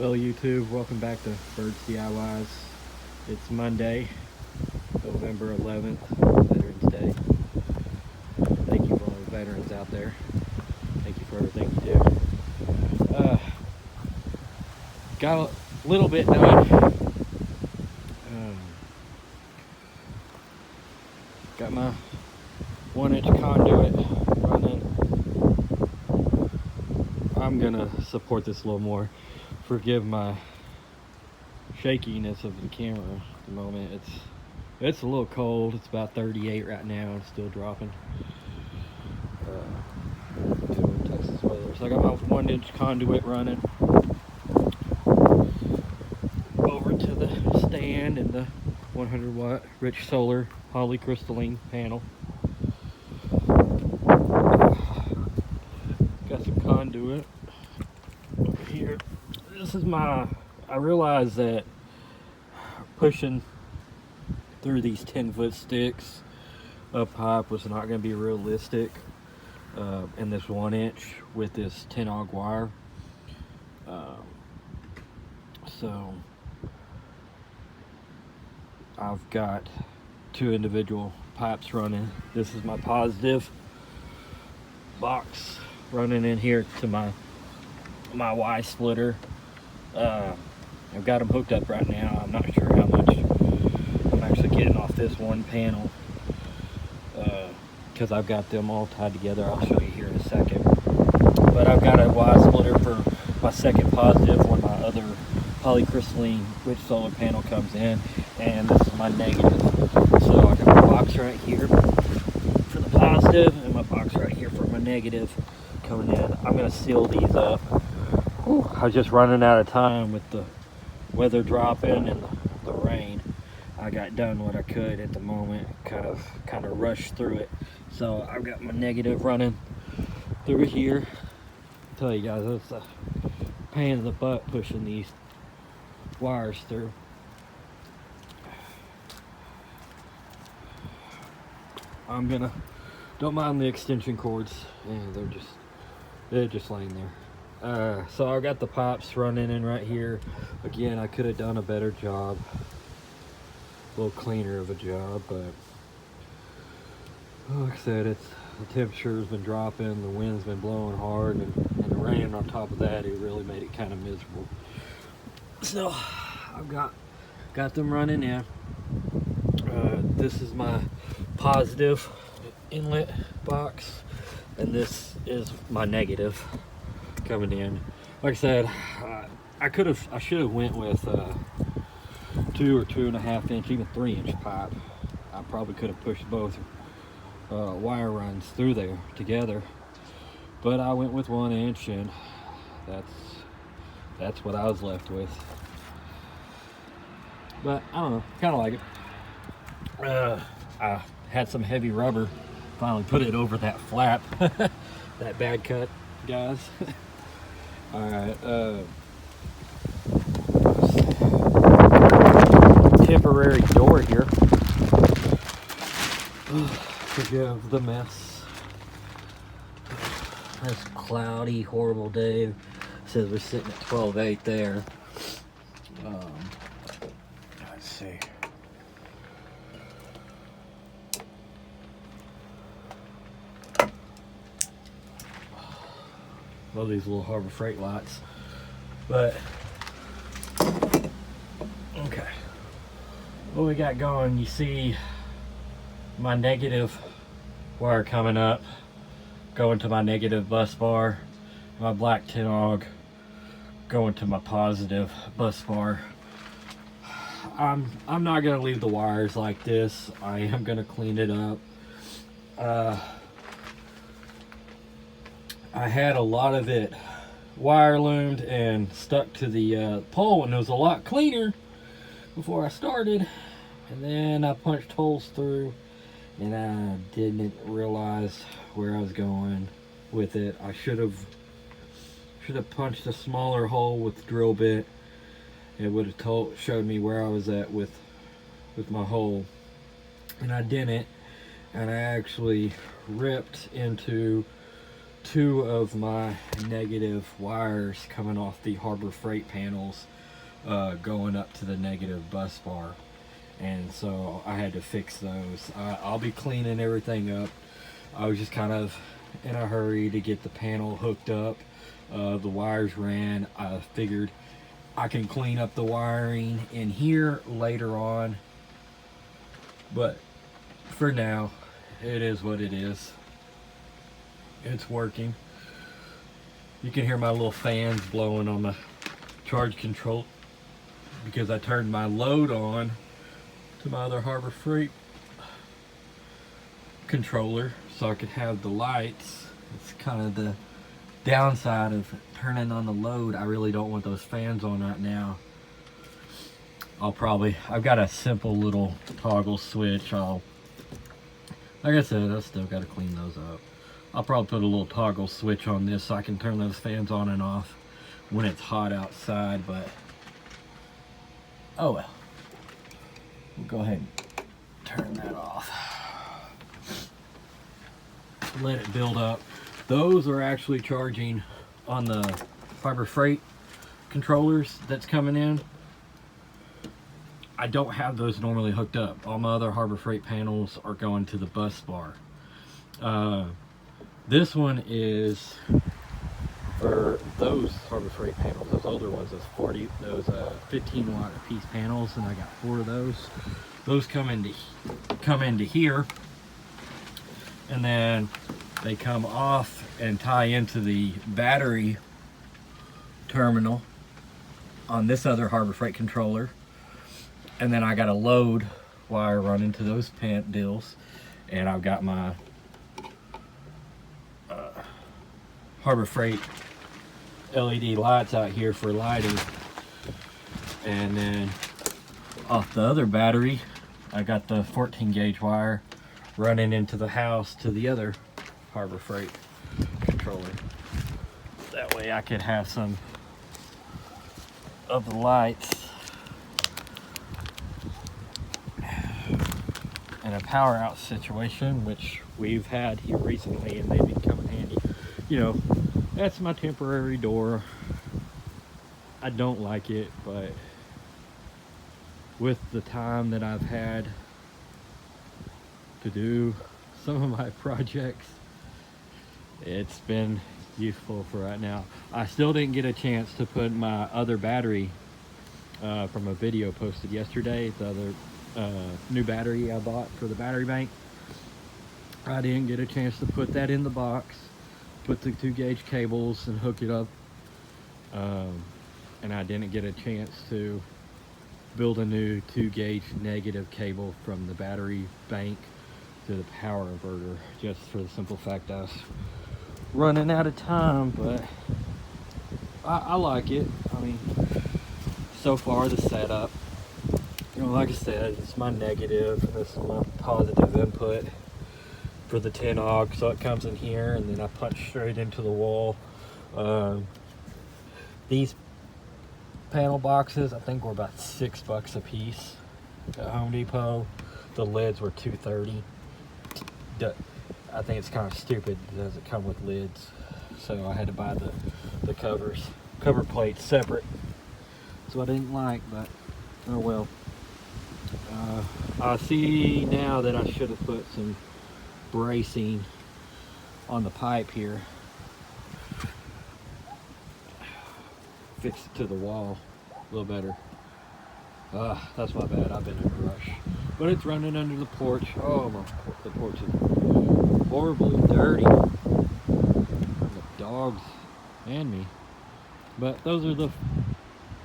Well, YouTube, welcome back to Birds DIYs. It's Monday, November 11th, Veterans Day. Thank you for all the veterans out there. Thank you for everything you do. Got a little bit done. Got my 1-inch conduit running. I'm gonna support this a little more. Forgive my shakiness of the camera at the moment. It's a little cold. It's about 38 right now and still dropping. To Texas weather. So I got my 1-inch conduit running over to the stand and the 100-watt Rich Solar polycrystalline panel. Got some conduit over here. This is I realized that pushing through these 10-foot sticks of pipe was not going to be realistic in this 1-inch with this 10-auger wire. So I've got 2 individual pipes running. This is my positive box running in here to my Y splitter. I've got them hooked up right now. I'm not sure how much I'm actually getting off this one panel because I've got them all tied together. I'll show you here in a second. But I've got a Y splitter for my second positive when my other polycrystalline Rich Solar panel comes in, and this is my negative. So I got my box right here for the positive and my box right here for my negative coming in. I'm going to seal these up. I was just running out of time with the weather dropping and the rain. I got done what I could at the moment, kind of rushed through it. So I've got my negative running through here. I'll tell you guys, it's a pain in the butt pushing these wires through. Don't mind the extension cords, and they're just laying there. So I've got the pipes running in right here. Again, I could have done a better job, a little cleaner of a job, but like I said, the temperature's been dropping, the wind's been blowing hard, and the rain on top of that, it really made it kind of miserable. So I've got them running in. This is my positive inlet box, and this is my negative coming in. Like I said, I should have went with 2 or 2.5 inch, even 3-inch pipe. I probably could have pushed both wire runs through there together, but I went with 1-inch, and that's what I was left with. But I don't know, kind of like it. I had some heavy rubber, finally put it over that flap. That bad cut, guys. All right, temporary door here. Forgive the mess. It's cloudy, horrible day. Says we're sitting at 12.8 there. Let's see. Love these little Harbor Freight lights. But okay, what we got going, you see my negative wire coming up, going to my negative bus bar, my black 10-auger going to my positive bus bar. I'm not gonna leave the wires like this. I am gonna clean it up. I had a lot of it wire loomed and stuck to the pole, and it was a lot cleaner before I started, and then I punched holes through, and I didn't realize where I was going with it. I should have punched a smaller hole with the drill bit. It would have showed me where I was at with my hole, and I didn't, and I actually ripped into two of my negative wires coming off the Harbor Freight panels going up to the negative bus bar, and so I had to fix those. I'll be cleaning everything up. I was just kind of in a hurry to get the panel hooked up. The wires ran. I figured I can clean up the wiring in here later on, but for now it is what it is. It's working. You can hear my little fans blowing on the charge control because I turned my load on to my other Harbor Freight controller so I could have the lights. It's kind of the downside of turning on the load. I really don't want those fans on right now. I've got a simple little toggle switch. Like I said, I still got to clean those up. I'll probably put a little toggle switch on this so I can turn those fans on and off when it's hot outside, but oh well. We'll go ahead and turn that off. Let it build up. Those are actually charging on the Harbor Freight controllers that's coming in. I don't have those normally hooked up. All my other Harbor Freight panels are going to the bus bar. This one is for those Harbor Freight panels, those older ones, those 15 watt a piece panels, and I got 4 of those. Those come into here, and then they come off and tie into the battery terminal on this other Harbor Freight controller. And then I got a load wire running to those deals, and I've got my Harbor Freight LED lights out here for lighting. And then off the other battery, I got the 14 gauge wire running into the house to the other Harbor Freight controller. That way I could have some of the lights in a power out situation, which we've had here recently, and they become handy. You know, that's my temporary door. I don't like it, but with the time that I've had to do some of my projects, it's been useful for right now. I still didn't get a chance to put my other battery from a video posted yesterday, the other new battery I bought for the battery bank. I didn't get a chance to put that in the box, put the 2 gauge cables and hook it up, and I didn't get a chance to build a new 2 gauge negative cable from the battery bank to the power inverter, just for the simple fact I was running out of time. But I like it. I mean, so far the setup, you know, like I said, it's my negative and this is my positive input for the 10 aux, so it comes in here and then I punch straight into the wall. These panel boxes, I think, were about $6 a piece at Home Depot. The lids were $2.30. I think it's kind of stupid, it doesn't come with lids, so I had to buy the cover plates separate. So I didn't like, but oh well. I see now that I should have put some bracing on the pipe here, fix it to the wall a little better. That's my bad, I've been in a rush. But it's running under the porch. Oh, the porch is horribly dirty. The dogs and me. But those are the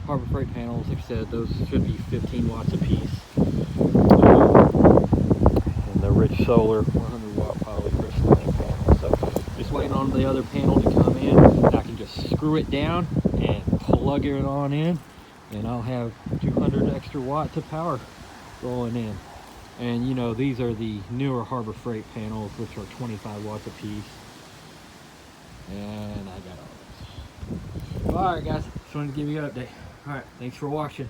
Harbor Freight panels. Like I said, those should be 15 watts a piece. And the Rich Solar 100 watt polycrystalline panel. So just waiting on the other panel to come in. I can just screw it down and plug it on in, and I'll have 200 extra watts of power rolling in. And you know, these are the newer Harbor Freight panels, which are 25 watts a piece. And I got all this. Alright guys, just wanted to give you an update. Alright, thanks for watching.